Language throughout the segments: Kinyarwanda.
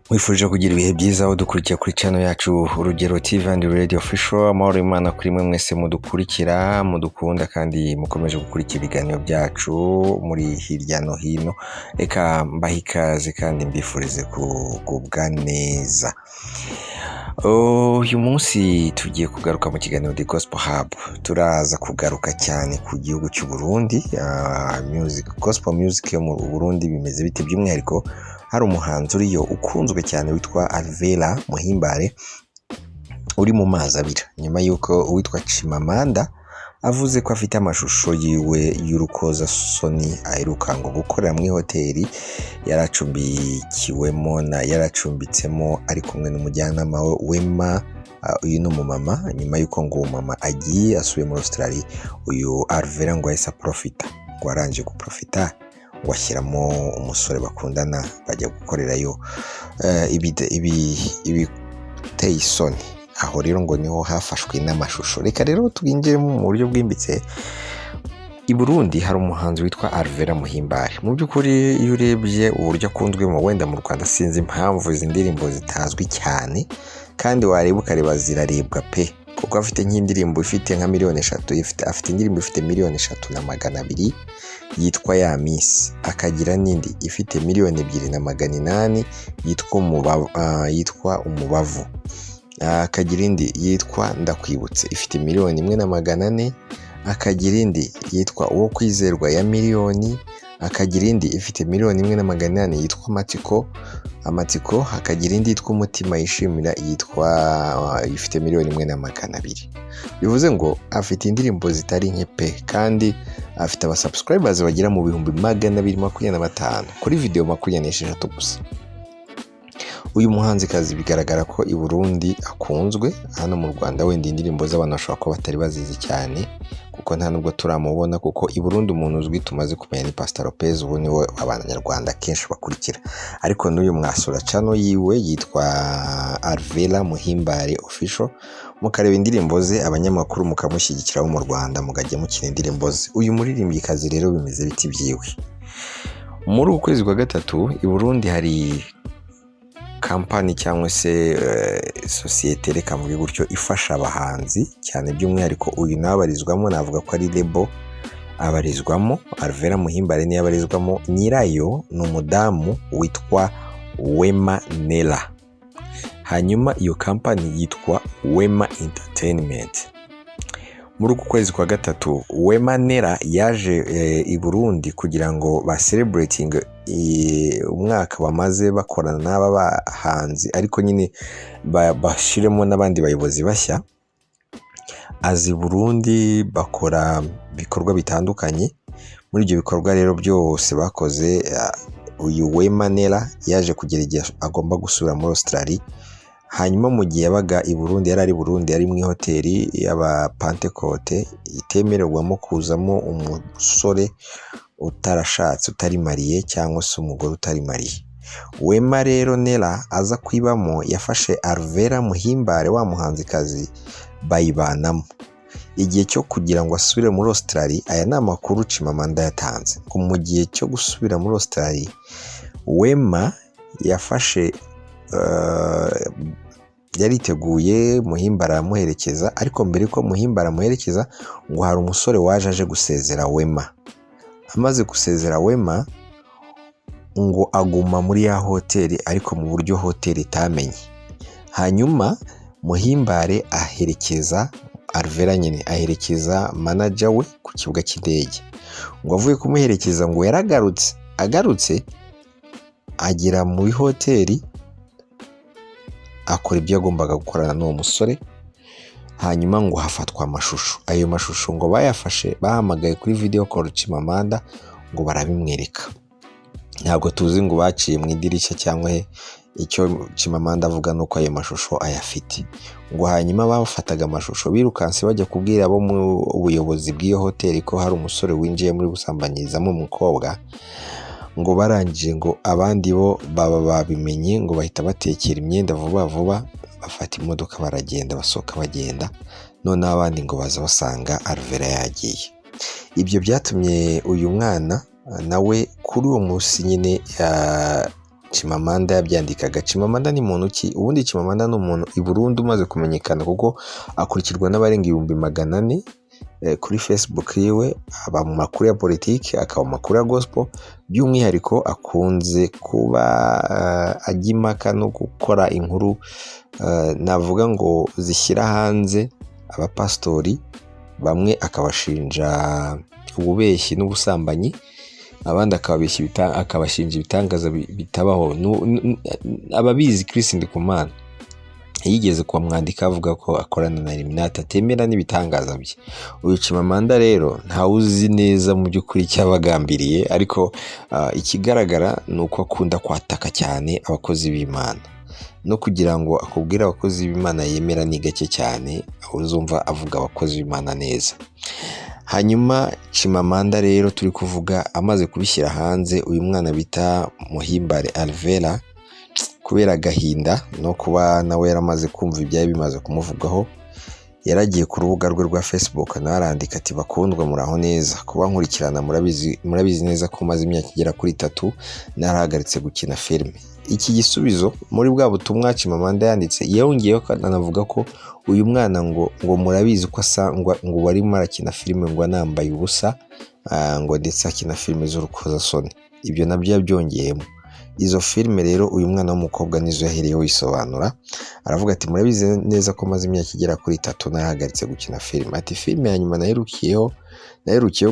Mwifurije kugira ibihe byiza aho dukurikiye kuri channel yacu Urugero TV and Radio Official. Amahoro Imana kuri mwe mwese mudukurikira, mudukunda kandi mukomeje gukurikira ibiganiro byacu muri hirya no hino. Reka mbahe ikaze kandi mbifurize kugubwa neza. Uyu munsi tugiye kugaruka mu kiganiro The Gospel Hub. Turaza kugaruka cyane ku gihugu cy'u Burundi. Gospel music yo mu Burundi bimeze bite, by'umwihariko hari umuhanzi uriyo ukunzwe cyane witwa Alvera Muhimbare uri mu mazi abira, nyuma yuko uwitwa Chimamanda avuze ko afite amashusho yiwe y'urukoza soni aheruka ngo gukorera mu hoteli yaracumbitsemo ari kumwe n'umujyanama we Wema. Uyu ni umumama, nyuma yuko ngo umumama agiye asubiye muri Australia, uyu Alvera ngo yahise profita, ngo arangije guprofita washyiramo umusore bakundana bajya gukorerayo ibiteye isoni. Aho rero ngo niho hafashwe n'amashusho. Reka rero twinjiremo mu buryo bwimbitse. I Burundi hari umuhanzi witwa Alvera Muhimbare. Mu by'ukuri iyo urebye uburyo akunzwemo, wenda mu Rwanda sinzi impamvu izi ndirimbo zitazwi cyane, kandi wareba ukareba zirarebwa pe, kuko afite nk'indirimbo ifite nka 3,000,000, afite indirimbo ifite 3,200,000 yitwa Ya Miss, akagira n'indi ifite 2,800,000 yitwa Umubavu, akagira indi yitwa Ndakwibutse ifite 1,400,000, akagira indi yitwa Uwo Kwizerwa ya miliyoni, akagira indi ifite 1,100,000 yitwa Amatsiko, akagira indi yitwa Umutima Yishimira yitwa ifite 1,200,000. Bivuze ngo afite indirimbo zitari nke pe, kandi afite abasubscribers bagera mu 225 kuri video 26 gusa. Uyu muhanzikazi bigaragara ko i Burundi akunzwe. Hano mu Rwanda wenda indirimbo z'abantu bashobora kuba batari bazizi cyane, kuko nta nubwo turamubona, kuko i Burundi umuntu uzwi tumaze kumenya ni Pastor Lopez, ubu niwe abanyarwanda kenshi bakurikira. Ariko n'uyu mwasura channel yiwe yitwa Alvera Muhimbare Official, mukareba indirimbo ze, abanyamakuru mukamushyigikira mu Rwanda mugajya mukina indirimbo ze. Uyu muririmbyikazi rero bimeze biti byiwe. Muri ukwezi kwa gatatu i Burundi hari kampani cyangwa se societe, reka mvuge gutyo, ifasha abahanzi cyane, by'umwihariko uyu nabarizwamo, navuga ko ari label abarizwamo. Alvera Muhimbare ni abarizwamo, nyirayo ni umudamu witwa Wema Nella. Hanyuma iyo kampani yitwa Wema Entertainment. Muri uku kwezi kwa gatatu Wema Nella yaje i Burundi kugira ngo ba celebrating umwaka bamaze bakorana n'aba bahanzi, ariko nyine bashiremo n'abandi bayobozi bashya. Azi Burundi bakora bikorwa bitandukanye. Muri ibyo bikorwa rero byose bakoze, uyu Wema Nella yaje kugera igihe agomba gusura muri Australia. Hanyuma mu gihe yabaga i Burundi, yari Burundi, yari mu hoteli y'aba Pentecote itemererwamo kuzamo umusore utarashatse, utari mariye, cyangwa se umugore utari mariye. Wema rero Nella aza kwibamo, yafashe Alvera Muhimbare wa muhanzikazi bayibanamo. Igihe cyo kugira ngo asubire muri Australia, aya ni amakuru Chimamanda yatanze, ko mu gihe cyo gusubira muri Australia Wema yafashe yariteguye, Muhimbare aramuherekeza, ariko mbere ko Muhimbare amuherekeza ngo hari umusore waje aje gusezera Wema. Amaze gusezera Wema ngo aguma muri ya hoteli, ariko mu buryo hoteli itamenye. Hanyuma Muhimbare aherekeza Alvera, nyine aherekeza manager we ku kibuga cy'indege. Ngo avuye kumuherekeza ngo agarutse agera muri hoteli, akora ibyo agombaga gukorana n'uwo musore. Hanyuma ngo hafatwa amashusho. Ayo mashusho ngo bayafashe, bahamagaye kuri video call Chimamanda ngo barabimwereka. Ntabwo tuzi ngo baciye mu idirishya cyangwa icyo Chimamanda avuga nuko ayo mashusho ayafite. Ngo hanyuma bafataga amashusho birukanse bajya kubwira abo mu ubuyobozi bw'iyo hoteli ko hari umusore winjiye muri gusambanyirizamo umukobwa. Ngo barangije ngo abandi bo baba babimenye, ngo bahita batekera imyenda vuba vuba afata imodoka baragenda basohoka bagenda, noneho abandi ngo baza basanga Alvera yagiye. Ibyo byatumye uyu mwana nawe kuri uwo munsi nyine Chimamanda yabyandikaga. Chimamanda ni muntu ki? Ubundi Chimamanda ni umuntu i Burundi umaze kumenyekana kuko akurikirwa n'abarenga 400 kuri Facebook yiwe, aba mu makuru ya politiki, akaba mu makuru ya gospel, by'umwihariko akunze kuba ajya impaka no gukora inkuru navuga ngo zishyira hanze abapastori bamwe, akabashinja ububeshyi n'ubusambanyi, abandi akabashinja ibitangaza bitabaho. Ababizi Chris Ndikumana yigeze kumwandika avuga ko akorana na Illuminati, atemera n'ibitangaza bye. Uyu Chimamanda rero ntawuzi neza mu by'ukuri cyabagambiriye, ariko ikigaragara ni uko akunda kwataka cyane abakozi b'Imana, no kugira ngo akubwire abakozi b'Imana yemera ni gake cyane, uzumva avuga abakozi b'Imana neza. Hanyuma Chimamanda rero turi kuvuga amaze kubishyira hanze, uyu mwana bita Muhimbare Alvera, kubera agahinda no kuba nawe yaramaze kumva ibyaye bimaze kumuvugaho, yaragiye ku rubuga rwe rwa Facebook narandika ati bakundwa muraho neza, kuba nkurikirana murabizi neza ko maze imyaka igera kuri 3 narahagaritse gukina filime. Iki gisubizo muri bwa butumwa Chimamanda yanditse, yongeyeho anavuga ko uyu mwana ngo murabizi ko asangwa ngo wari marakina filime ngo anambaye ubusa, ngo ndetse akina filime z'urukozasoni. Ibyo nabyo yabyongeyemo. Izo filime rero uyu mwana w'umukobwa nizo yahereyeho yisobanura, aravuga ati murabizi neza ko maze imyaka igera kuri 3 narahagaritse gukina filime. Ati filime ya nyuma naherukiyeho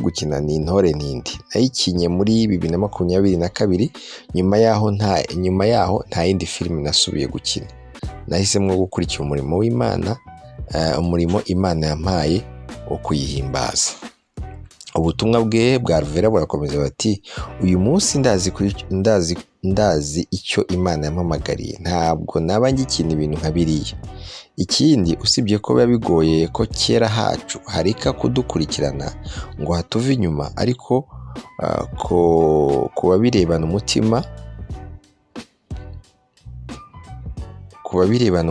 gukina ni Intore Ntindi, nayikinye muri 2022. Nyuma yaho nta yindi filime nasubiye gukina. Nahisemo gukurikira umurimo w'Imana, umurimo Imana yampaye wo kuyihimbaza. Ubutumwa bwe bwa Alvera burakomeza bati uyu munsi ndazi icyo Imana yampamagariye, ntabwo naba ngikina ibintu nka biriya. Ikindi usibye ko biba bigoye ko kera hacu harika kudukurikirana ngo hatuve inyuma, ariko kuba birebana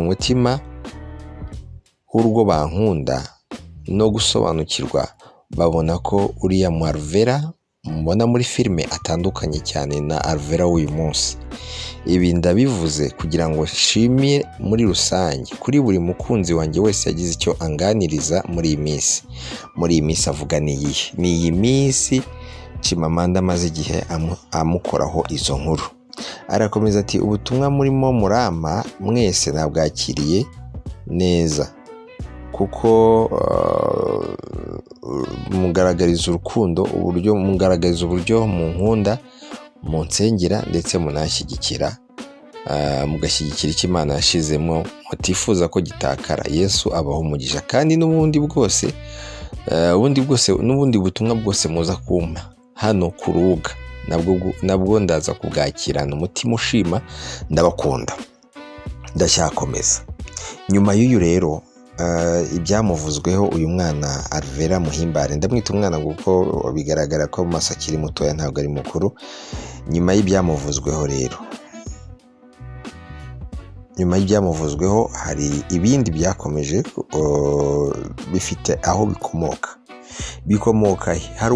umutima w'urwo bankunda no gusobanukirwa, babona ko uriya mu Alvera mubona muri filime atandukanye cyane na Alvera w'uyu munsi. Ibi ndabivuze kugira ngo nshimire muri rusange kuri buri mukunzi wanjye wese yagize icyo anganiriza muri iyi minsi. Muri iyi minsi avuga ni iyi minsi Chimamanda amaze igihe amukoraho izo nkuru. Arakomeza ati ubutumwa murimo murama mwese nabwakiriye neza, kuko mugaragariza urukundo, mugaragariza uburyo mu nkunda, mu nsengera ndetse munashyigikira, mugashyigikira icyo Imana yashizemo, mutifuza ko gitakara. Yesu abaho umugisha, kandi n'ubundi butumwa bwose muza kumpa hano ku rubuga nabwo ndaza kubwakirana umutima ushima, ndabakunda, ndacyakomeza. Nyuma y'uyu rero ibyamuvuzweho uyu mwana Alvera Muhimbare, ndamwita umwana kuko bigaragara ko maso akiri mutoya ntabwo ari mukuru. Nyuma y'ibyamuvuzweho hari ibindi byakomeje bifite aho bikomoka. Hari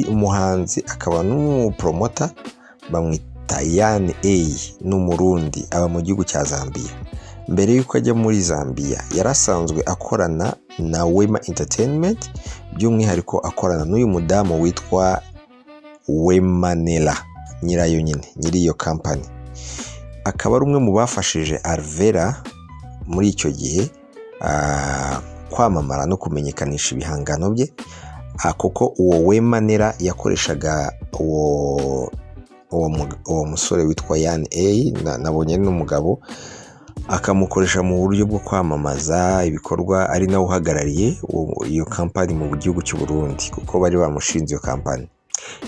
umuhanzi akaba n'umupromota bamwita Yan A, n'umurundi, aba mu gihugu cya Zambia. Mbere yuko ajya muri Zambia yarasanzwe akorana na Wema Entertainment, by'umwihariko akorana n'uyu mudamu witwa Wema Nela, nyirayo nyine, nyiri iyo company. Akaba ari umwe mu bafashije Alvera muri icyo gihe kwamamara no kumenyekanisha ibihangano bye, kuko uwo Wema Nela yakoreshaga uwo musore witwa Yan A, nabonye n'umugabo, akamukoresha mu buryo bwo kwamamaza ibikorwa, ari nawe uhagarariye iyo kampani mu gihugu cy'u Burundi, kuko bari bamushinze iyo kampani.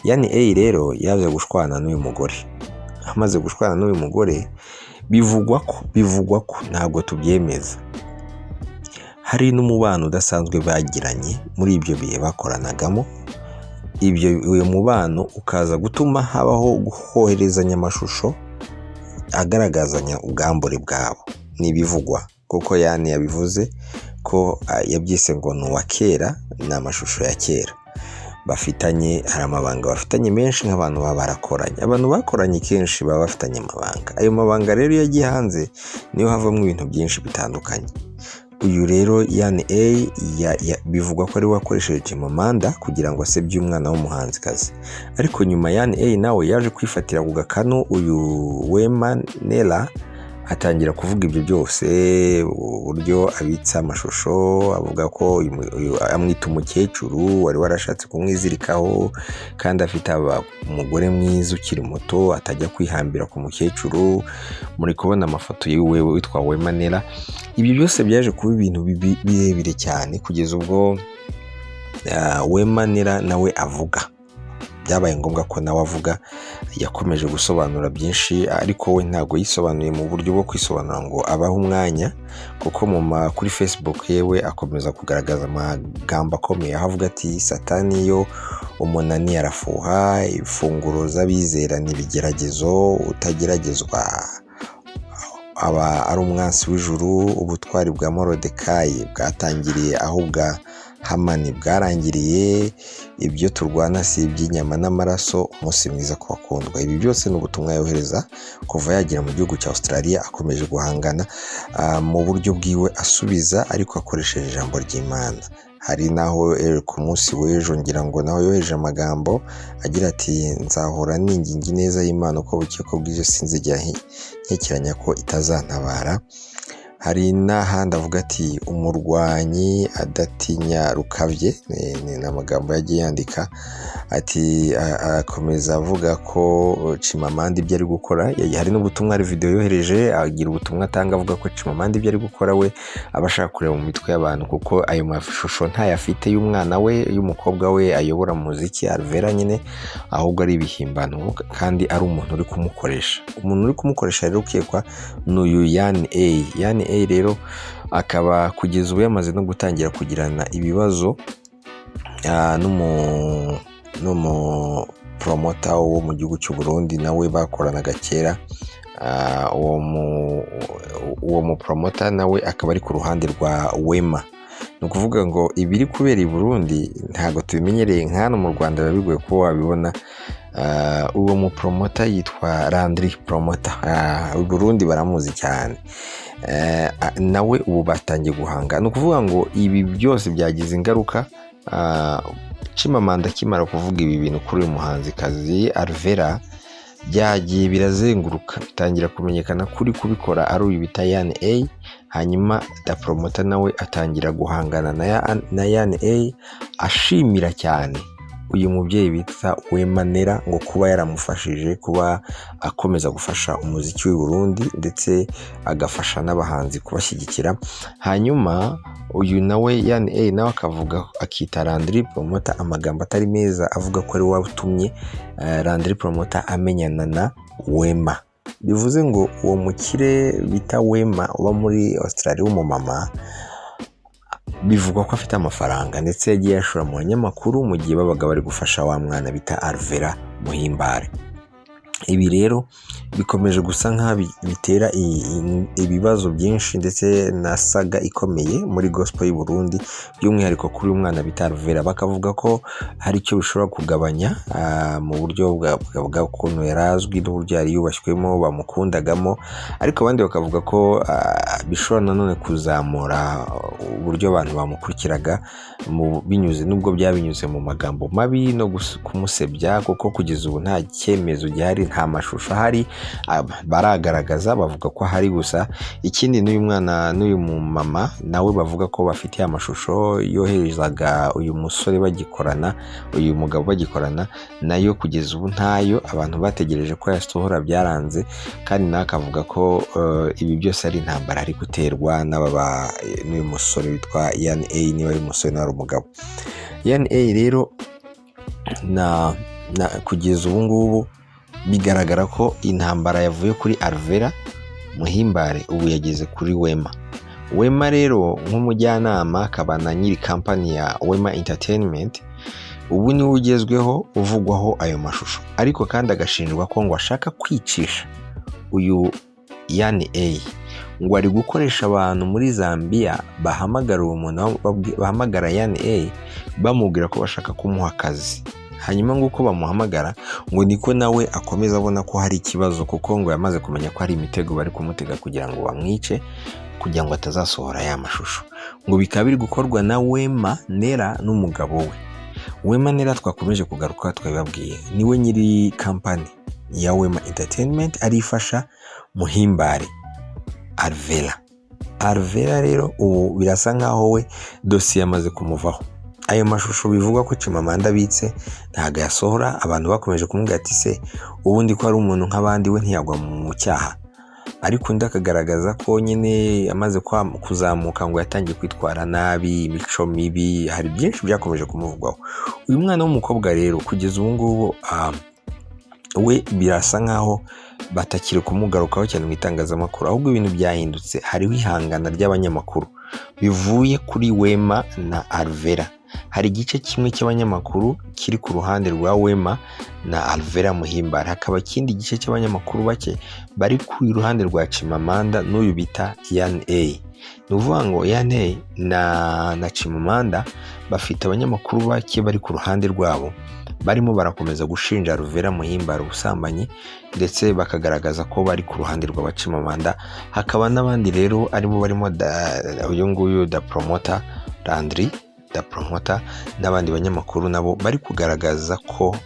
Yan A rero yaje gushwana n'uyu mugore. Amaze gushwana n'uyu mugore, bivugwa ko ntabwo tubyemeza, hari n'umubano udasanzwe bagiranye muri ibyo bihe bakoranagamo. Uyu mubano ukaza gutuma habaho guhoherezanya amashusho agaragazanya ubwambure bwabo. ni ibivugwa kuko Yani yabivuze ko yabyise ngo ni uwa kera, ni amashusho ya kera bafitanye. Hari amabanga bafitanye menshi nk'abantu baba barakoranye. Abantu bakoranye kenshi baba bafitanye amabanga. Ayo mabanga rero iyo yagiye hanze niyo havamo ibintu byinshi bitandukanye. Uyu rero Yani A bivugwa ko ari wakoresheje Chimamanda kugira ngo asebye umwana w'umuhanzikazi, ariko nyuma Yani A nawe yaje kwifatira ku gakanu uyu Wema Nela atangira kuvuga ibyo byose, uburyo abitsa amashusho, avuga ko amwita umukecuru wari warashatse kumwizirikaho kandi afite umugore mwiza ukiri muto, atajya kwihambira ku mukecuru. Muri kubona amafoto yiwe witwa Wema Nela. Ibyo byose byaje kuba ibintu birebire cyane kugeza ubwo Wema Nela nawe avuga. Byabaye ngombwa ko nawe avuga, yakomeje gusobanura byinshi, ariko we ntago yisobanuye mu buryo bwo kwisobanura ngo abaho umwanya, kuko kuri Facebook yewe akomeza kugaragaza amagambo akomeye, aho avuga ati satani yo umunani arafuha, ifunguro z'abizera n'ibigeragezo, utageragezwa aba ari umwansi w'ijuru, ubutwari bwa Morodekayi bwatangiriye aho bwa Hamani bwarangiriye, ibyo turwana si iby'inyama n'amaraso, umunsi mwiza ku bakundwa. Ibi byose ni ubutumwa yohereza kuva yagera mu gihugu cya Australia, akomeje guhangana mu buryo bwiwe asubiza, ariko akoresheje ijambo ry'Imana. Hari naho ku munsi w'ejo ngira ngo naho yohereje amagambo agira ati nzahora ningingi neza y'Imana uko buke ko bwije, sinzijya nkekeranya ko itazantabara. Hari n'ahandi avuga ati umurwanyi adatinya rukabye, ni amagambo yagiye yandika. Ati akomeza avuga ko Chimamanda ibyo ari gukora, hari n'ubutumwa, hari video yohereje agira ubutumwa atanga avuga ko Chimamanda ibyo ari gukora we abashaka kureba mu mitwe y'abantu, kuko ayo mashusho ntayafite y'umwana we, y'umukobwa we ayobora muziki Alvera nyine, ahubwo ari ibihimbano kandi ari umuntu uri kumukoresha. Umuntu uri kumukoresha rero ukekwa n'uyu Yani A. Yani A rero akaba kugeza ubu yamaze no gutangira kugirana ibibazo n'umu promoter wo mu gihugu cy'u Burundi, nawe bakoranaga kera. Uwo mu promoter nawe akaba ari ku ruhande rwa Wema. Ni ukuvuga ngo ibiri kubera i Burundi ntabwo tubimenyereye, nk'hano mu Rwanda biba bigoye ko wabibona. Uwo mu promoter yitwa Landry Promoter, i Burundi baramuzi cyane. Nawe ubu batangiye guhanga. Ni ukuvuga ngo ibi byose byagize ingaruka. Chimamanda akimara kuvuga ibi bintu kuri uyu muhanzikazi Alvera, byagiye birazenguruka, bitangira kumenyekana kuri kubikora ari uyu bita Yani A. Hanyuma da promoter nawe atangira guhangana na Yani A, ashimira cyane uyu mubyeyi bita Wema Nela ngo kuba yaramufashije, kuba akomeza gufasha umuziki w'i Burundi ndetse agafasha n'abahanzi kubashyigikira. Hanyuma uyu nawe Yani A nawe akavuga, akita Landry Promoter amagambo atari meza, avuga ko ari watumye Landry Promoter amenyana na Wema. Bivuze ngo uwo mukire bita Wema uba muri Australia w'umumama, bivugwa ko afite amafaranga ndetse yagiye yashora mu banyamakuru mu gihe babaga bari gufasha wa mwana bita Alvera Muhimbare. Ibi rero bikomeje gusa bitera ibibazo byinshi ndetse na saga ikomeye muri gospel y'u Burundi, by'umwihariko kuri uyu mwana bita Alvera. Bakavuga ko hari icyo bishobora kugabanya mu buryo bwa ukuntu yarazwi n'uburyo yari yubashywemo, bamukundagamo, ariko abandi bakavuga ko bishobora nanone kuzamura uburyo abantu bamukurikiraga binyuze, nubwo byabinyuze mu magambo mabi no kumusebya, kuko kugeza ubu nta cyemezo gihari, nta mashusho ahari baragaragaza, bavuga ko hari gusa. Ikindi n'uyu mwana n'uyu mumama nawe bavuga ko bafitiye amashusho yoherezaga uyu musore bagikorana, uyu mugabo bagikorana, nayo kugeza ubu ntayo. Abantu bategereje ko yasohora byaranze, kandi nawe akavuga ko ibi byose ari intambara ari guterwa n'uyu musore witwa Yani A, niba ari umusore nawe ari umugabo. Yani A rero kugeza ubu ngubu bigaragara ko intambara yavuye kuri Alvera Muhimbare ubu yageze kuri Wema. Wema rero nk'umujyanama akaba na nyiri kampani ya Wema Entertainment, ubu niwe ugezweho uvugwaho ayo mashusho, ariko kandi agashinjwa ko ngo ashaka kwicisha uyu Yani A ngo ari gukoresha abantu muri Zambia bahamagara uwo muntu bahamagara Yan A bamubwira ko bashaka kumuha akazi. Hanyuma ngo uko bamuhamagara ngo niko nawe akomeza abona ko hari ikibazo, kuko ngo yamaze kumenya ko hari imitego bari kumutega kugira ngo bamwice, kugira ngo atazasohora ya mashusho. Ngo bikaba biri gukorwa na Wema Nera n'umugabo we. Wema Nera twakomeje kugaruka twabibabwiye, niwe nyiri company ya Wema Entertainment arifasha Muhimbare Alvera rero ubu birasa nkaho we dosiye yamaze kumuvaho. Ayo mashusho bivugwa ko Chimamanda abitse ntago yasohora, abantu bakomeje kumubwira ati se ubundi ko ari umuntu nk'abandi we ntiyagwa mu cyaha, ariko ndakagaragaza ko nyine amaze kuzamuka ngo yatangiye kwitwara nabi, imico mibi, hari byinshi byakomeje kumuvugwaho. Uyu mwana w'umukobwa rero kugeza ubu ngubu we birasa nkaho batakiri kumugarukaho cyane mu itangazamakuru, ahubwo ibintu byahindutse. Hariho ihangana ry'abanyamakuru bivuye kuri Wema na Alvera. Hari igice kimwe cy'abanyamakuru kiri ku ruhande rwa Wema na Alvera Muhimbare, hakaba ikindi gice cy'abanyamakuru bake bari ku ruhande rwa Chimamanda n'uyu bita Yan A. Nuvuga ngo Yan A na Chimamanda bafite abanyamakuru bake bari ku ruhande rwabo, barimo barakomeza gushinja Alvera Muhimbare ubusambanyi, ndetse bakagaragaza ko bari ku ruhande rwa Chimamanda. Hakaba n'abandi rero arimo barimo uyu nguyu da promoter Landry n'abandi banyamakuru nabo bari kugaragaza ko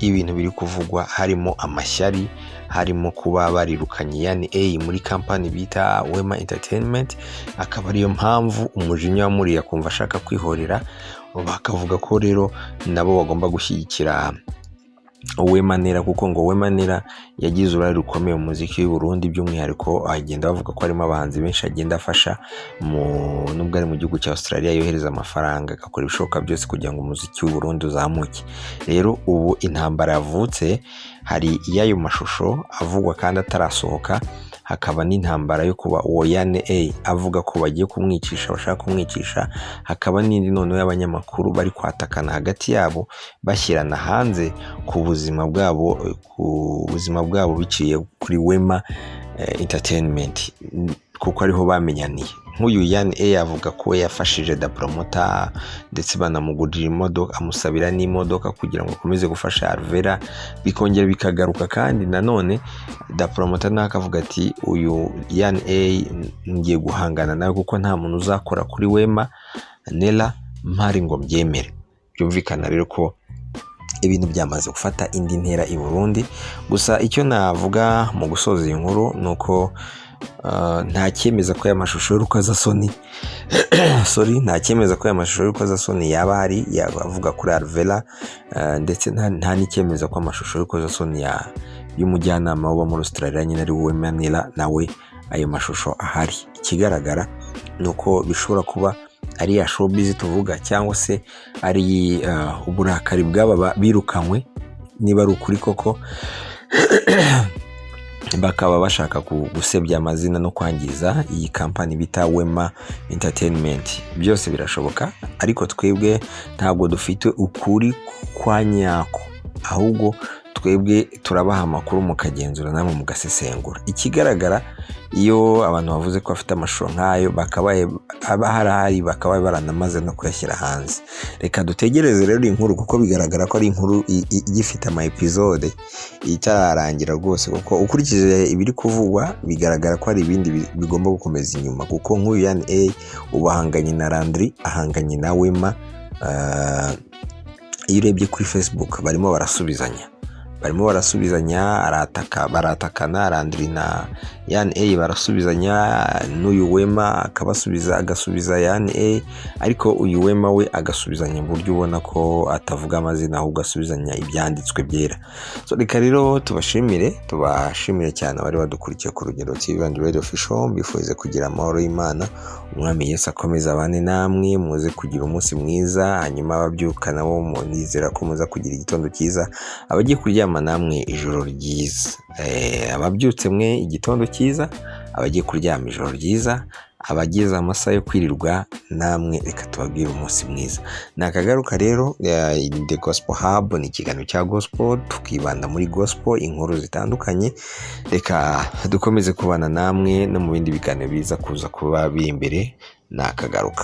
ibintu biri kuvugwa harimo amashyari, harimo kuba barirukanye Yan A muri company bita Wema Entertainment. Akaba ariyo mpamvu umujinya wamuriye akumva ashaka kwihorera, bakavuga ko rero nabo bagomba gushyigikira Wema Nera, kuko ngo Wema Nera yagize uruhare rukomeye mu muziki w'u Burundi, by'umwihariko agenda bavuga ko harimo abahanzi benshi agenda afasha nubwo ari mu gihugu cya Australia, yohereza amafaranga agakora ibishoboka byose kugira ngo umuziki w'u Burundi uzamuke. Rero ubu intambara yavutse, hari y'ayo mashusho avugwa kandi atarasohoka, hakaba n'intambara yo kuba uwo Yan A avuga ko bagiye kumwicisha, bashaka kumwicisha. Hakaba n'indi noneho y'abanyamakuru bari kwatakana hagati yabo, bashyirana hanze ku buzima bwabo biciye kuri Wema Entertainment, kuko ariho bamenyaniye. Nk'uyu Yan A avuga ko yafashije da promoter, ndetse banamugurira imodoka, amusabira n'imodoka kugira ngo akomeze gufasha Alvera, bikongera bikagaruka. kandi nanone da promoter nawe akavuga ati uyu Yan A ngiye guhangana nawe kuko nta muntu uzakora kuri Wema Nera mpari ngo mbyemere. Byumvikana rero ko ibintu byamaze gufata indi ntera i Burundi. Gusa icyo navuga mu gusoza iyi nkuru nuko nta cyemeza ko y'amashusho y'urukozasoni nta cyemeza ko y'amashusho y'urukozasoni yaba hari yavuga kuri Alvera, ndetse nta n'icyemeza ko amashusho y'urukozasoni y'umujyanama uba muri Australia nyine ari Wema Nera nawe ayo mashusho ahari. Ikigaragara nuko bishobora kuba ari ya showbiz tuvuga, cyangwa se ari uburakari bw'aba birukanywe, niba ari ukuri koko bakaba bashaka gusebya amazina no kwangiza iyi company bita Wema Entertainment. Byose birashoboka, ariko twebwe ntabwo dufite ukuri kwa nyako, ahubwo twebwe turabaha amakuru mukagenzura namwe mugasesengura. Ikigaragara iyo abantu bavuze ko bafite amashusho nk'ayo bakabaye bakabaye baranamaze no kuyashyira hanze. Reka dutegereze rero inkuru, kuko bigaragara ko ari inkuru igifite ama episode itararangira rwose, kuko ukurikije ibiri kuvugwa bigaragara ko hari ibindi bigomba gukomeza inyuma, kuko nk'uyu Yan A ubahanganye na Landry, ahanganye na Wema. Iyo urebye kuri Facebook barimo barasubizanya, baratakana. Landry na Yan A barasubizanya, n'uyu Wema agasubiza Yan A, ariko uyu Wema we agasubizanya mu buryo ubona ko atavuga amazina, ahubwo asubizanya ibyanditswe byera. So reka rero tubashimire cyane abari badukurikiye ku Rugendo TV and Radio Official. Mbifurize kugira amahoro y'Imana, umwami Yesu akomeza abane namwe, muze kugira umunsi mwiza. Hanyuma ababyuka nabo munizera ko muza kugira igitondo cyiza, abagiye kuryama namwe ijoro ryiza. Ababyutse mwe igitondo cyiza, abagiye kuryama ijoro ryiza. abagize amasaha yo kwirirwa namwe reka tubabwire umunsi mwiza. Nakagaruka rero The Gospel Hub ni ikiganiro cya gospel, tukibanda muri gospel, inkuru zitandukanye. Reka dukomeze kubana namwe no mu bindi biganiro biza kuza kuba biri imbere. Nakagaruka.